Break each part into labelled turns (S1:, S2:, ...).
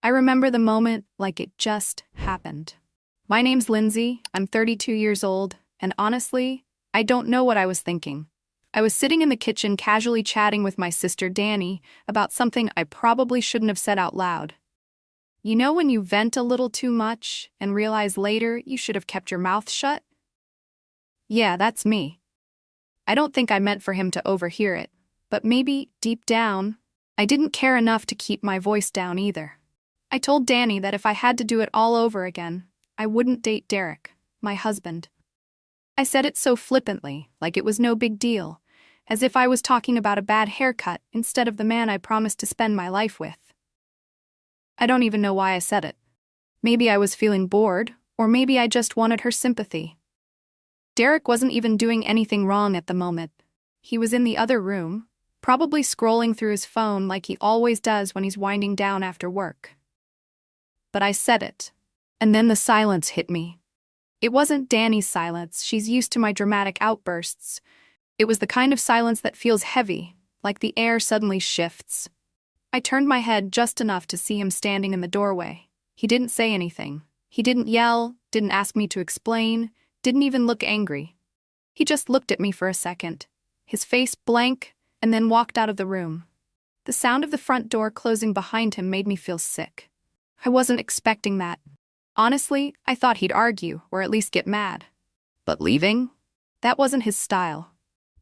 S1: I remember the moment like it just happened. My name's Lindsay, I'm 32 years old, and honestly, I don't know what I was thinking. I was sitting in the kitchen casually chatting with my sister Danny about something I probably shouldn't have said out loud. You know when you vent a little too much and realize later you should have kept your mouth shut? Yeah, that's me. I don't think I meant for him to overhear it, but maybe, deep down, I didn't care enough to keep my voice down either. I told Danny that if I had to do it all over again, I wouldn't date Derek, my husband. I said it so flippantly, like it was no big deal, as if I was talking about a bad haircut instead of the man I promised to spend my life with. I don't even know why I said it. Maybe I was feeling bored, or maybe I just wanted her sympathy. Derek wasn't even doing anything wrong at the moment. He was in the other room, probably scrolling through his phone like he always does when he's winding down after work. But I said it, and then the silence hit me. It wasn't Danny's silence, she's used to my dramatic outbursts. It was the kind of silence that feels heavy, like the air suddenly shifts. I turned my head just enough to see him standing in the doorway. He didn't say anything. He didn't yell, didn't ask me to explain, didn't even look angry. He just looked at me for a second, his face blank, and then walked out of the room. The sound of the front door closing behind him made me feel sick. I wasn't expecting that. Honestly, I thought he'd argue, or at least get mad. But leaving? That wasn't his style.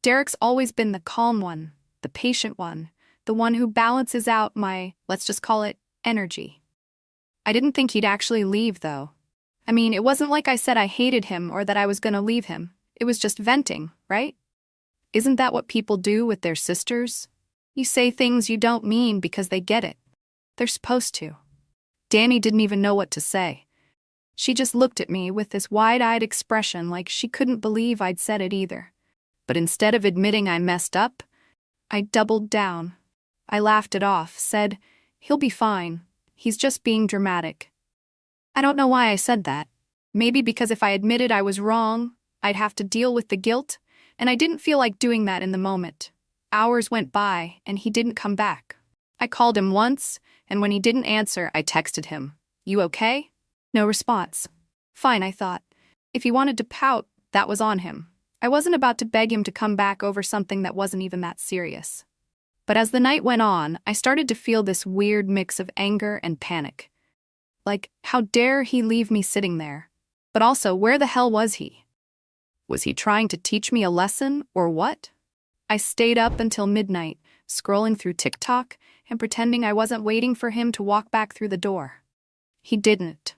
S1: Derek's always been the calm one, the patient one, the one who balances out my, let's just call it, energy. I didn't think he'd actually leave, though. I mean, it wasn't like I said I hated him or that I was gonna leave him. It was just venting, right? Isn't that what people do with their sisters? You say things you don't mean because they get it. They're supposed to. Danny didn't even know what to say. She just looked at me with this wide-eyed expression like she couldn't believe I'd said it either. But instead of admitting I messed up, I doubled down. I laughed it off, said, "He'll be fine. He's just being dramatic." I don't know why I said that. Maybe because if I admitted I was wrong, I'd have to deal with the guilt, and I didn't feel like doing that in the moment. Hours went by, and he didn't come back. I called him once, and when he didn't answer, I texted him, "You okay?" No response. Fine, I thought. If he wanted to pout, that was on him. I wasn't about to beg him to come back over something that wasn't even that serious. But as the night went on, I started to feel this weird mix of anger and panic. Like, how dare he leave me sitting there? But also, where the hell was he? Was he trying to teach me a lesson, or what? I stayed up until midnight, scrolling through TikTok and pretending I wasn't waiting for him to walk back through the door. He didn't.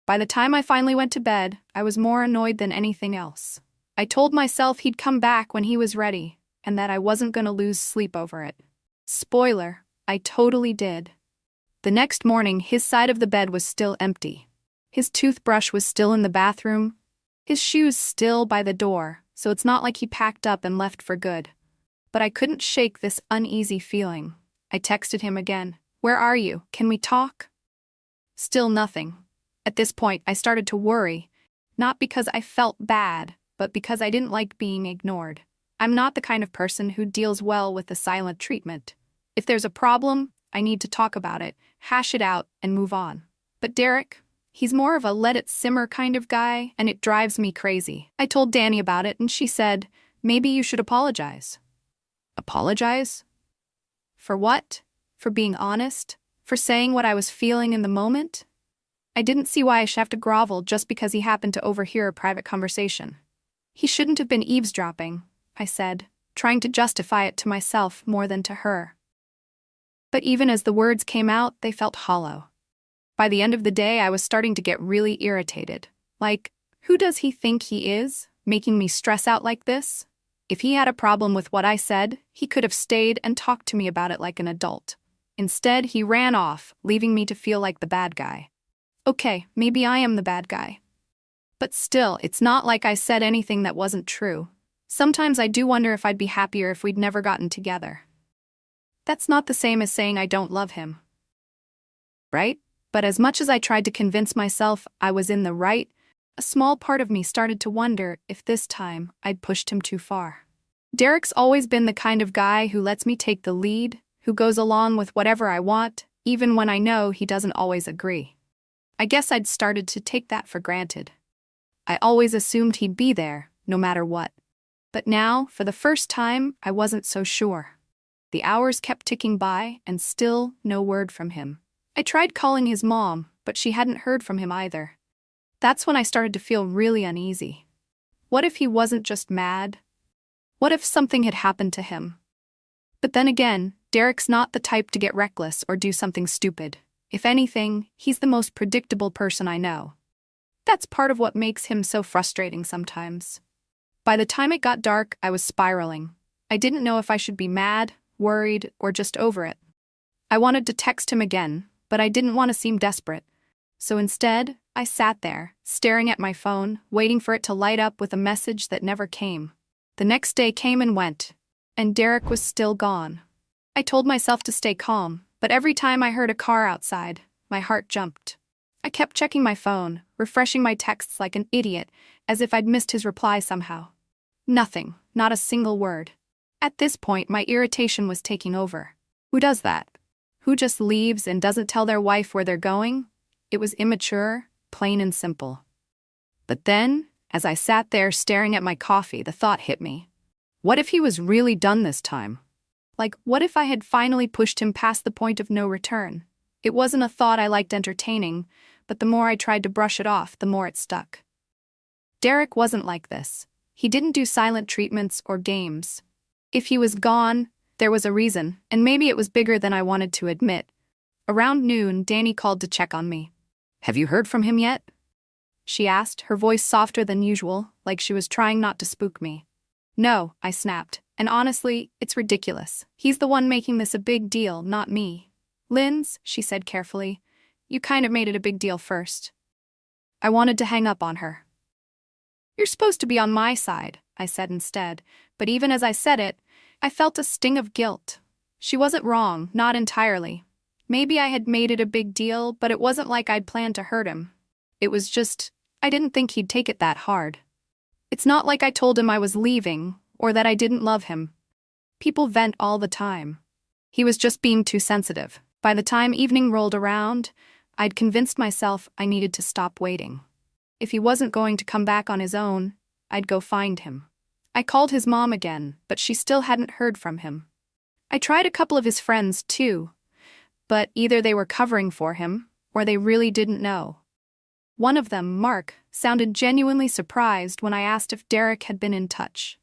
S1: By the time I finally went to bed, I was more annoyed than anything else. I told myself he'd come back when he was ready, and that I wasn't going to lose sleep over it. Spoiler, I totally did. The next morning, his side of the bed was still empty. His toothbrush was still in the bathroom. His shoes still by the door, so it's not like he packed up and left for good. But I couldn't shake this uneasy feeling. I texted him again. "Where are you? Can we talk?" Still nothing. At this point, I started to worry, not because I felt bad, but because I didn't like being ignored. I'm not the kind of person who deals well with the silent treatment. If there's a problem, I need to talk about it, hash it out, and move on. But Derek, he's more of a let-it-simmer kind of guy, and it drives me crazy. I told Danny about it, and she said, "Maybe you should apologize." Apologize? For what? For being honest? For saying what I was feeling in the moment? I didn't see why I should have to grovel just because he happened to overhear a private conversation. He shouldn't have been eavesdropping, I said, trying to justify it to myself more than to her. But even as the words came out, they felt hollow. By the end of the day, I was starting to get really irritated. Like, who does he think he is, making me stress out like this? If he had a problem with what I said, he could have stayed and talked to me about it like an adult. Instead, he ran off, leaving me to feel like the bad guy. Okay, maybe I am the bad guy. But still, it's not like I said anything that wasn't true. Sometimes I do wonder if I'd be happier if we'd never gotten together. That's not the same as saying I don't love him. Right? But as much as I tried to convince myself I was in the right, a small part of me started to wonder if this time I'd pushed him too far. Derek's always been the kind of guy who lets me take the lead, who goes along with whatever I want, even when I know he doesn't always agree. I guess I'd started to take that for granted. I always assumed he'd be there, no matter what. But now, for the first time, I wasn't so sure. The hours kept ticking by, and still no word from him. I tried calling his mom, but she hadn't heard from him either. That's when I started to feel really uneasy. What if he wasn't just mad? What if something had happened to him? But then again, Derek's not the type to get reckless or do something stupid. If anything, he's the most predictable person I know. That's part of what makes him so frustrating sometimes. By the time it got dark, I was spiraling. I didn't know if I should be mad, worried, or just over it. I wanted to text him again, but I didn't want to seem desperate. So instead, I sat there, staring at my phone, waiting for it to light up with a message that never came. The next day came and went, and Derek was still gone. I told myself to stay calm, but every time I heard a car outside, my heart jumped. I kept checking my phone, refreshing my texts like an idiot, as if I'd missed his reply somehow. Nothing, not a single word. At this point, my irritation was taking over. Who does that? Who just leaves and doesn't tell their wife where they're going? It was immature, plain and simple. But then, as I sat there staring at my coffee, the thought hit me. What if he was really done this time? Like, what if I had finally pushed him past the point of no return? It wasn't a thought I liked entertaining, but the more I tried to brush it off, the more it stuck. Derek wasn't like this. He didn't do silent treatments or games. If he was gone, there was a reason, and maybe it was bigger than I wanted to admit. Around noon, Danny called to check on me. "Have you heard from him yet?" she asked, her voice softer than usual, like she was trying not to spook me. "No," I snapped, "and honestly, it's ridiculous. He's the one making this a big deal, not me." "Linz," she said carefully, "you kind of made it a big deal first." I wanted to hang up on her. "You're supposed to be on my side," I said instead, but even as I said it, I felt a sting of guilt. She wasn't wrong, not entirely. Maybe I had made it a big deal, but it wasn't like I'd planned to hurt him. It was just, I didn't think he'd take it that hard. It's not like I told him I was leaving, or that I didn't love him. People vent all the time. He was just being too sensitive. By the time evening rolled around, I'd convinced myself I needed to stop waiting. If he wasn't going to come back on his own, I'd go find him. I called his mom again, but she still hadn't heard from him. I tried a couple of his friends, too, but either they were covering for him, or they really didn't know. One of them, Mark, sounded genuinely surprised when I asked if Derek had been in touch.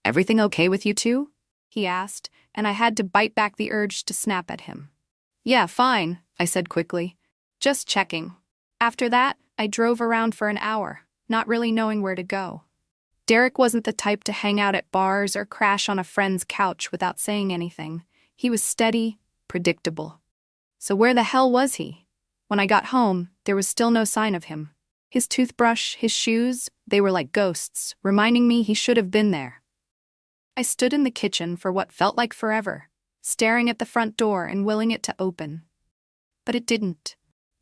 S1: "Everything okay with you two?" he asked, and I had to bite back the urge to snap at him. "Yeah, fine," I said quickly. "Just checking." After that, I drove around for an hour, not really knowing where to go. Derek wasn't the type to hang out at bars or crash on a friend's couch without saying anything. He was steady, predictable. So where the hell was he? When I got home, there was still no sign of him. His toothbrush, his shoes, they were like ghosts, reminding me he should have been there. I stood in the kitchen for what felt like forever, staring at the front door and willing it to open. But it didn't.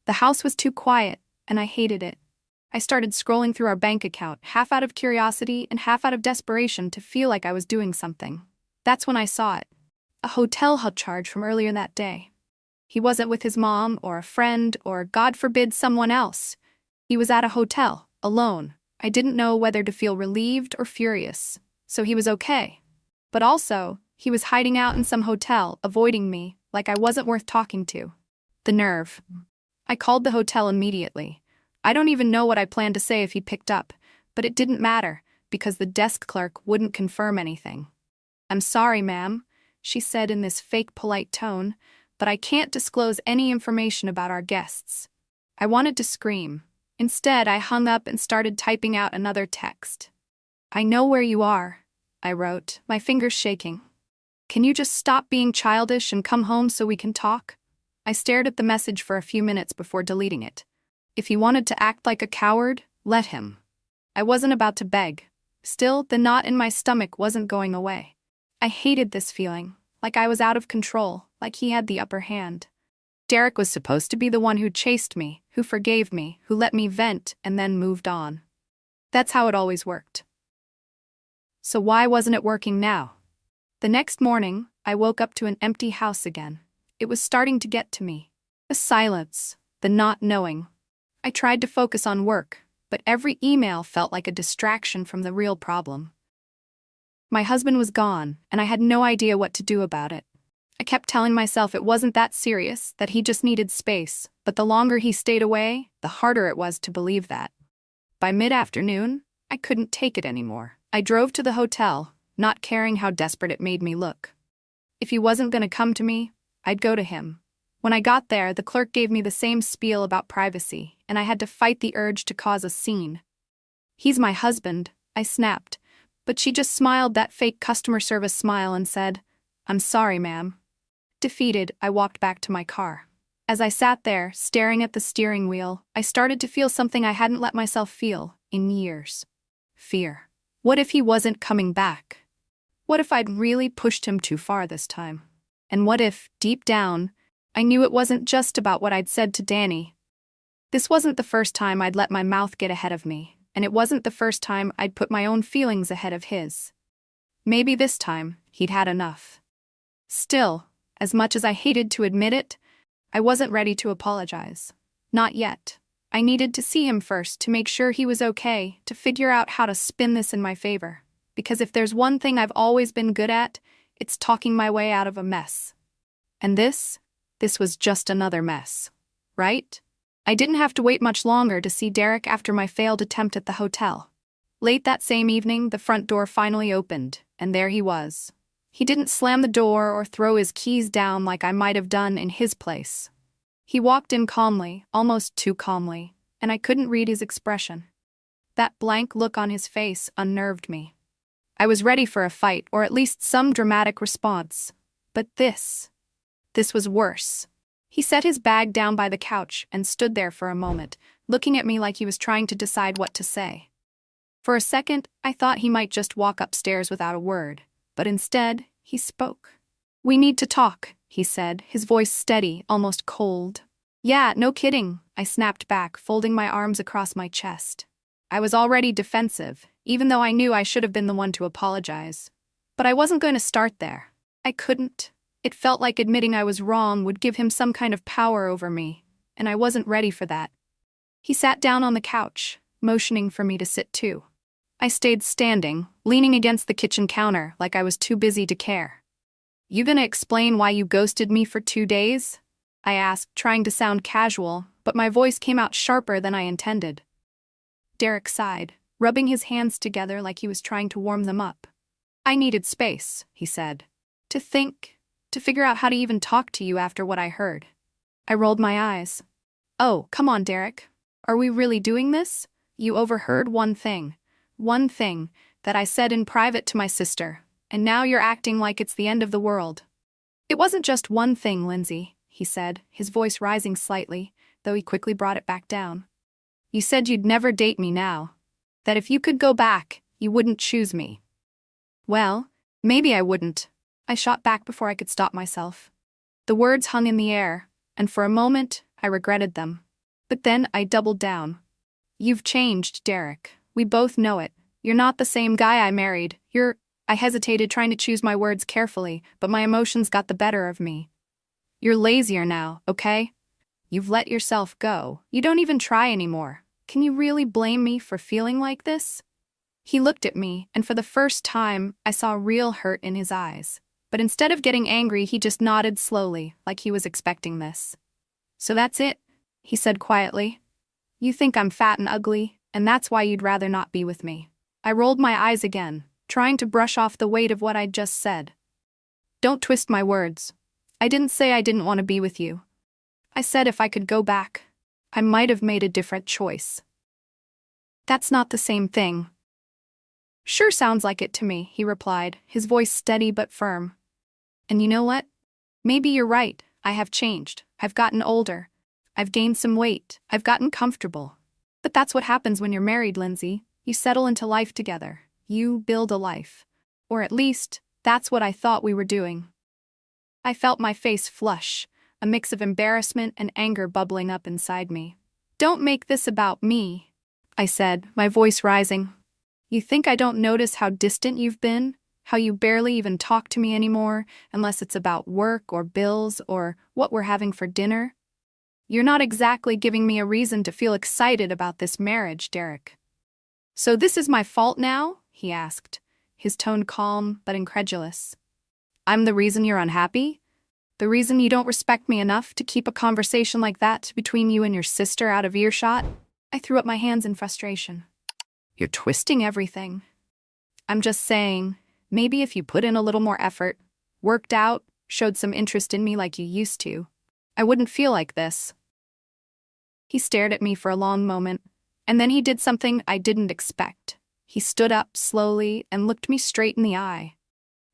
S1: The house was too quiet, and I hated it. I started scrolling through our bank account, half out of curiosity and half out of desperation to feel like I was doing something. That's when I saw it. A hotel charge from earlier that day. He wasn't with his mom or a friend or, God forbid, someone else. He was at a hotel, alone. I didn't know whether to feel relieved or furious. So he was okay. But also, he was hiding out in some hotel, avoiding me, like I wasn't worth talking to. The nerve. I called the hotel immediately. I don't even know what I planned to say if he picked up, but it didn't matter, because the desk clerk wouldn't confirm anything. "I'm sorry, ma'am," she said in this fake polite tone, "but I can't disclose any information about our guests." I wanted to scream. Instead, I hung up and started typing out another text. "I know where you are," I wrote, my fingers shaking. "Can you just stop being childish and come home so we can talk?" I stared at the message for a few minutes before deleting it. If he wanted to act like a coward, let him. I wasn't about to beg. Still, the knot in my stomach wasn't going away. I hated this feeling, like I was out of control, like he had the upper hand. Derek was supposed to be the one who chased me, who forgave me, who let me vent and then moved on. That's how it always worked. So why wasn't it working now? The next morning, I woke up to an empty house again. It was starting to get to me. The silence, the not knowing. I tried to focus on work, but every email felt like a distraction from the real problem. My husband was gone, and I had no idea what to do about it. I kept telling myself it wasn't that serious, that he just needed space, but the longer he stayed away, the harder it was to believe that. By mid-afternoon, I couldn't take it anymore. I drove to the hotel, not caring how desperate it made me look. If he wasn't going to come to me, I'd go to him. When I got there, the clerk gave me the same spiel about privacy, and I had to fight the urge to cause a scene. "He's my husband," I snapped, but she just smiled that fake customer service smile and said, "I'm sorry, ma'am." Defeated, I walked back to my car. As I sat there, staring at the steering wheel, I started to feel something I hadn't let myself feel in years. Fear. What if he wasn't coming back? What if I'd really pushed him too far this time? And what if, deep down, I knew it wasn't just about what I'd said to Danny? This wasn't the first time I'd let my mouth get ahead of me, and it wasn't the first time I'd put my own feelings ahead of his. Maybe this time, he'd had enough. Still, as much as I hated to admit it, I wasn't ready to apologize. Not yet. I needed to see him first to make sure he was okay, to figure out how to spin this in my favor. Because if there's one thing I've always been good at, it's talking my way out of a mess. And this was just another mess. Right? I didn't have to wait much longer to see Derek after my failed attempt at the hotel. Late that same evening, the front door finally opened, and there he was. He didn't slam the door or throw his keys down like I might have done in his place. He walked in calmly, almost too calmly, and I couldn't read his expression. That blank look on his face unnerved me. I was ready for a fight, or at least some dramatic response. But this was worse. He set his bag down by the couch and stood there for a moment, looking at me like he was trying to decide what to say. For a second, I thought he might just walk upstairs without a word, but instead, he spoke. "We need to talk," he said, his voice steady, almost cold. "Yeah, no kidding," I snapped back, folding my arms across my chest. I was already defensive, even though I knew I should have been the one to apologize. But I wasn't going to start there. I couldn't. It felt like admitting I was wrong would give him some kind of power over me, and I wasn't ready for that. He sat down on the couch, motioning for me to sit too. I stayed standing, leaning against the kitchen counter like I was too busy to care. "You gonna explain why you ghosted me for 2 days?" I asked, trying to sound casual, but my voice came out sharper than I intended. Derek sighed, rubbing his hands together like he was trying to warm them up. "I needed space," he said. "To think, to figure out how to even talk to you after what I heard." I rolled my eyes. "Oh, come on, Derek. Are we really doing this? You overheard one thing that I said in private to my sister, and now you're acting like it's the end of the world." "It wasn't just one thing, Lindsay," he said, his voice rising slightly, though he quickly brought it back down. "You said you'd never date me now. That if you could go back, you wouldn't choose me." "Well, maybe I wouldn't." I shot back before I could stop myself. The words hung in the air, and for a moment, I regretted them. But then I doubled down. "You've changed, Derek. We both know it. You're not the same guy I married. I hesitated, trying to choose my words carefully, but my emotions got the better of me. "You're lazier now, okay? You've let yourself go. You don't even try anymore. Can you really blame me for feeling like this?" He looked at me, and for the first time, I saw real hurt in his eyes. But instead of getting angry, he just nodded slowly, like he was expecting this. "So that's it," he said quietly. "You think I'm fat and ugly, and that's why you'd rather not be with me." I rolled my eyes again, trying to brush off the weight of what I'd just said. "Don't twist my words. I didn't say I didn't want to be with you. I said if I could go back, I might have made a different choice." "That's not the same thing." "Sure sounds like it to me," he replied, his voice steady but firm. "And you know what? Maybe you're right. I have changed. I've gotten older. I've gained some weight. I've gotten comfortable. But that's what happens when you're married, Lindsay. You settle into life together. You build a life. Or at least, that's what I thought we were doing." I felt my face flush, a mix of embarrassment and anger bubbling up inside me. "Don't make this about me," I said, my voice rising. "You think I don't notice how distant you've been? How you barely even talk to me anymore, unless it's about work or bills or what we're having for dinner? You're not exactly giving me a reason to feel excited about this marriage, Derek. So this is my fault now? He asked, his tone calm but incredulous. I'm the reason you're unhappy? The reason you don't respect me enough to keep a conversation like that between you and your sister out of earshot? I threw up my hands in frustration. You're twisting everything. I'm just saying, maybe if you put in a little more effort, worked out, showed some interest in me like you used to, I wouldn't feel like this. He stared at me for a long moment, and then he did something I didn't expect. He stood up slowly and looked me straight in the eye.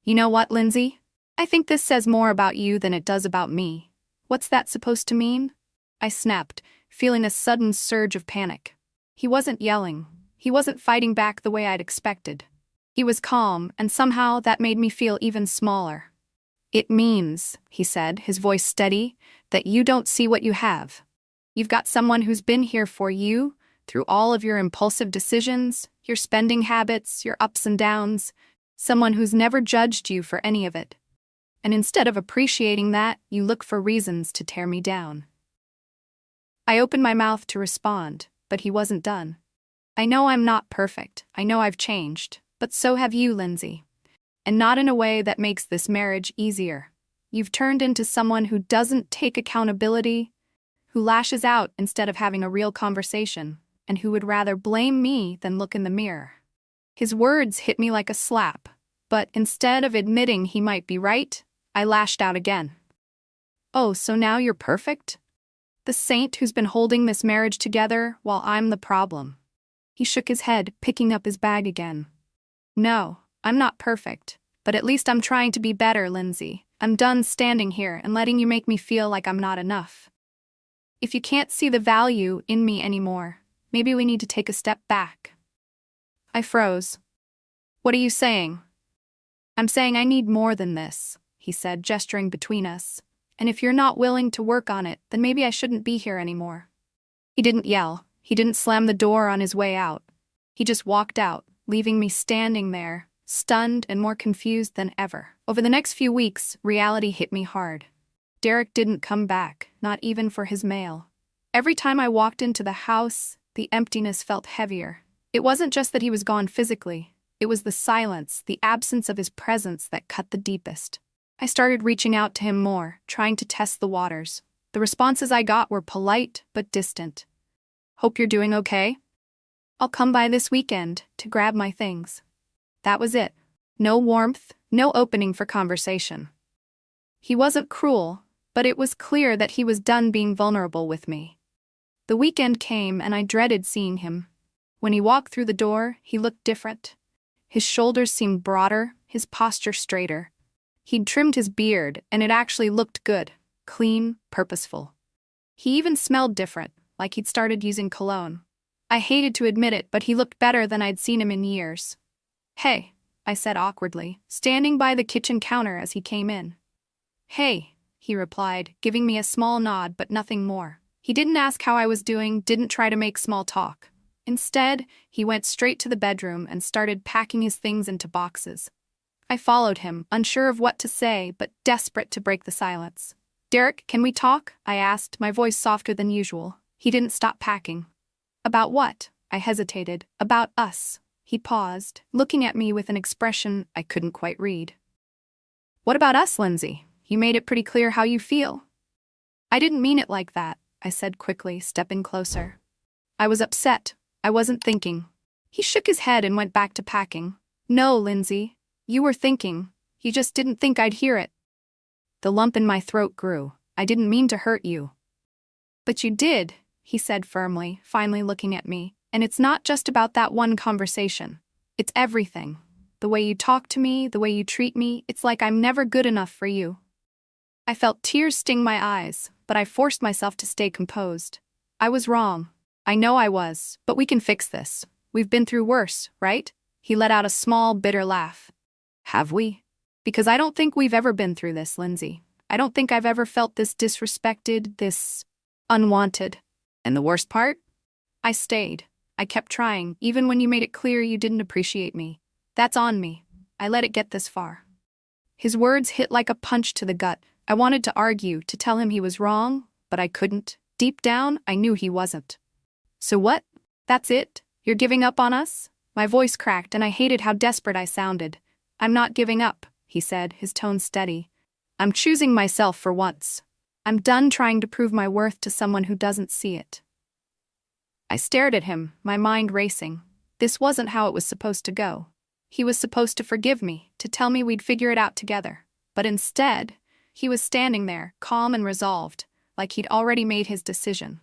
S1: You know what, Lindsay? I think this says more about you than it does about me. What's that supposed to mean? I snapped, feeling a sudden surge of panic. He wasn't yelling. He wasn't fighting back the way I'd expected. He was calm, and somehow that made me feel even smaller. It means, he said, his voice steady, that you don't see what you have. You've got someone who's been here for you, through all of your impulsive decisions, your spending habits, your ups and downs, someone who's never judged you for any of it. And instead of appreciating that, you look for reasons to tear me down. I opened my mouth to respond, but he wasn't done. I know I'm not perfect. I know I've changed, but so have you, Lindsay. And not in a way that makes this marriage easier. You've turned into someone who doesn't take accountability, who lashes out instead of having a real conversation, and who would rather blame me than look in the mirror. His words hit me like a slap, but instead of admitting he might be right, I lashed out again. Oh, so now you're perfect? The saint who's been holding this marriage together while I'm the problem. He shook his head, picking up his bag again. No, I'm not perfect, but at least I'm trying to be better, Lindsay. I'm done standing here and letting you make me feel like I'm not enough. If you can't see the value in me anymore, maybe we need to take a step back. I froze. What are you saying? I'm saying I need more than this, he said, gesturing between us. And if you're not willing to work on it, then maybe I shouldn't be here anymore. He didn't yell. He didn't slam the door on his way out. He just walked out, leaving me standing there, stunned and more confused than ever. Over the next few weeks, reality hit me hard. Derek didn't come back, not even for his mail. Every time I walked into the house, the emptiness felt heavier. It wasn't just that he was gone physically. It was the silence, the absence of his presence that cut the deepest. I started reaching out to him more, trying to test the waters. The responses I got were polite but distant. Hope you're doing okay? I'll come by this weekend to grab my things. That was it. No warmth, no opening for conversation. He wasn't cruel, but it was clear that he was done being vulnerable with me. The weekend came and I dreaded seeing him. When he walked through the door, he looked different. His shoulders seemed broader, his posture straighter. He'd trimmed his beard, and it actually looked good, clean, purposeful. He even smelled different, like he'd started using cologne. I hated to admit it, but he looked better than I'd seen him in years. Hey, I said awkwardly, standing by the kitchen counter as he came in. Hey, he replied, giving me a small nod but nothing more. He didn't ask how I was doing, didn't try to make small talk. Instead, he went straight to the bedroom and started packing his things into boxes. I followed him, unsure of what to say, but desperate to break the silence. Derek, can we talk? I asked, my voice softer than usual. He didn't stop packing. About what? I hesitated. About us. He paused, looking at me with an expression I couldn't quite read. What about us, Lindsay? You made it pretty clear how you feel. I didn't mean it like that, I said quickly, stepping closer. I was upset. I wasn't thinking. He shook his head and went back to packing. No, Lindsay. You were thinking. You just didn't think I'd hear it. The lump in my throat grew. I didn't mean to hurt you. But you did, he said firmly, finally looking at me. And it's not just about that one conversation. It's everything. The way you talk to me, the way you treat me, it's like I'm never good enough for you. I felt tears sting my eyes, but I forced myself to stay composed. I was wrong. I know I was, but we can fix this. We've been through worse, right? He let out a small, bitter laugh. Have we? Because I don't think we've ever been through this, Lindsay. I don't think I've ever felt this disrespected, this unwanted. And the worst part? I stayed. I kept trying, even when you made it clear you didn't appreciate me. That's on me. I let it get this far. His words hit like a punch to the gut. I wanted to argue, to tell him he was wrong, but I couldn't. deep down, I knew he wasn't. So what? That's it? You're giving up on us? My voice cracked and I hated how desperate I sounded. I'm not giving up, he said, his tone steady. I'm choosing myself for once. I'm done trying to prove my worth to someone who doesn't see it. I stared at him, my mind racing. This wasn't how it was supposed to go. He was supposed to forgive me, to tell me we'd figure it out together. But instead, he was standing there, calm and resolved, like he'd already made his decision.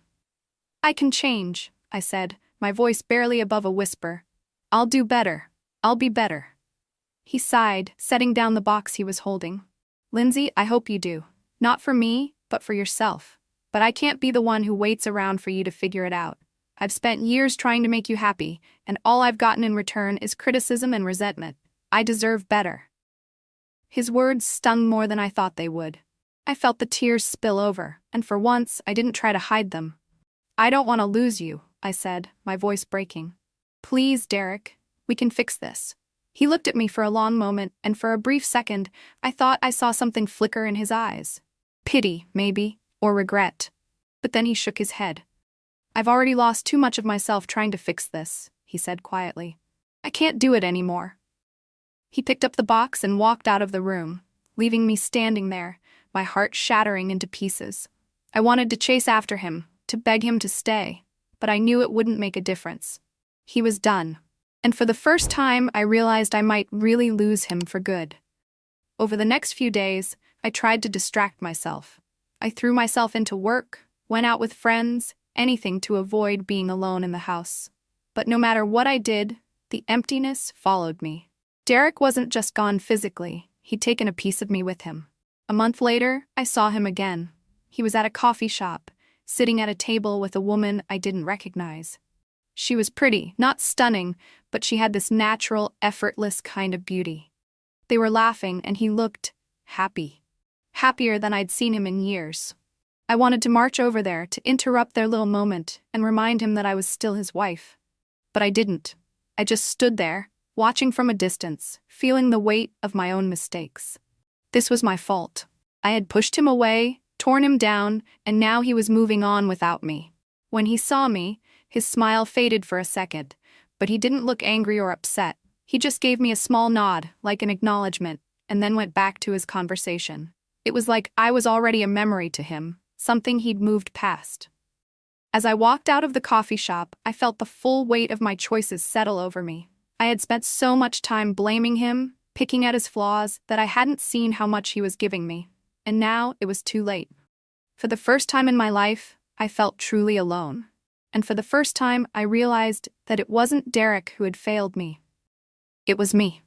S1: I can change, I said, my voice barely above a whisper. I'll do better. I'll be better. He sighed, setting down the box he was holding. Lindsay, I hope you do. Not for me, but for yourself. But I can't be the one who waits around for you to figure it out. I've spent years trying to make you happy, and all I've gotten in return is criticism and resentment. I deserve better. His words stung more than I thought they would. I felt the tears spill over, and for once, I didn't try to hide them. I don't want to lose you, I said, my voice breaking. Please, Derek, we can fix this. He looked at me for a long moment, and for a brief second, I thought I saw something flicker in his eyes. Pity, maybe, or regret. But then he shook his head. I've already lost too much of myself trying to fix this, he said quietly. I can't do it anymore. He picked up the box and walked out of the room, leaving me standing there, my heart shattering into pieces. I wanted to chase after him, to beg him to stay, but I knew it wouldn't make a difference. He was done, and for the first time I realized I might really lose him for good. Over the next few days, I tried to distract myself. I threw myself into work, went out with friends, anything to avoid being alone in the house. But no matter what I did, the emptiness followed me. Derek wasn't just gone physically, he'd taken a piece of me with him. A month later, I saw him again. He was at a coffee shop, sitting at a table with a woman I didn't recognize. She was pretty, not stunning, but she had this natural, effortless kind of beauty. They were laughing and he looked happy. Happier than I'd seen him in years. I wanted to march over there to interrupt their little moment and remind him that I was still his wife. But I didn't. I just stood there, watching from a distance, feeling the weight of my own mistakes. This was my fault. I had pushed him away, torn him down, and now he was moving on without me. When he saw me, his smile faded for a second, but he didn't look angry or upset. He just gave me a small nod, like an acknowledgement, and then went back to his conversation. It was like I was already a memory to him, something he'd moved past. As I walked out of the coffee shop, I felt the full weight of my choices settle over me. I had spent so much time blaming him, picking at his flaws, that I hadn't seen how much he was giving me. And now it was too late. For the first time in my life, I felt truly alone. And for the first time, I realized that it wasn't Derek who had failed me. It was me.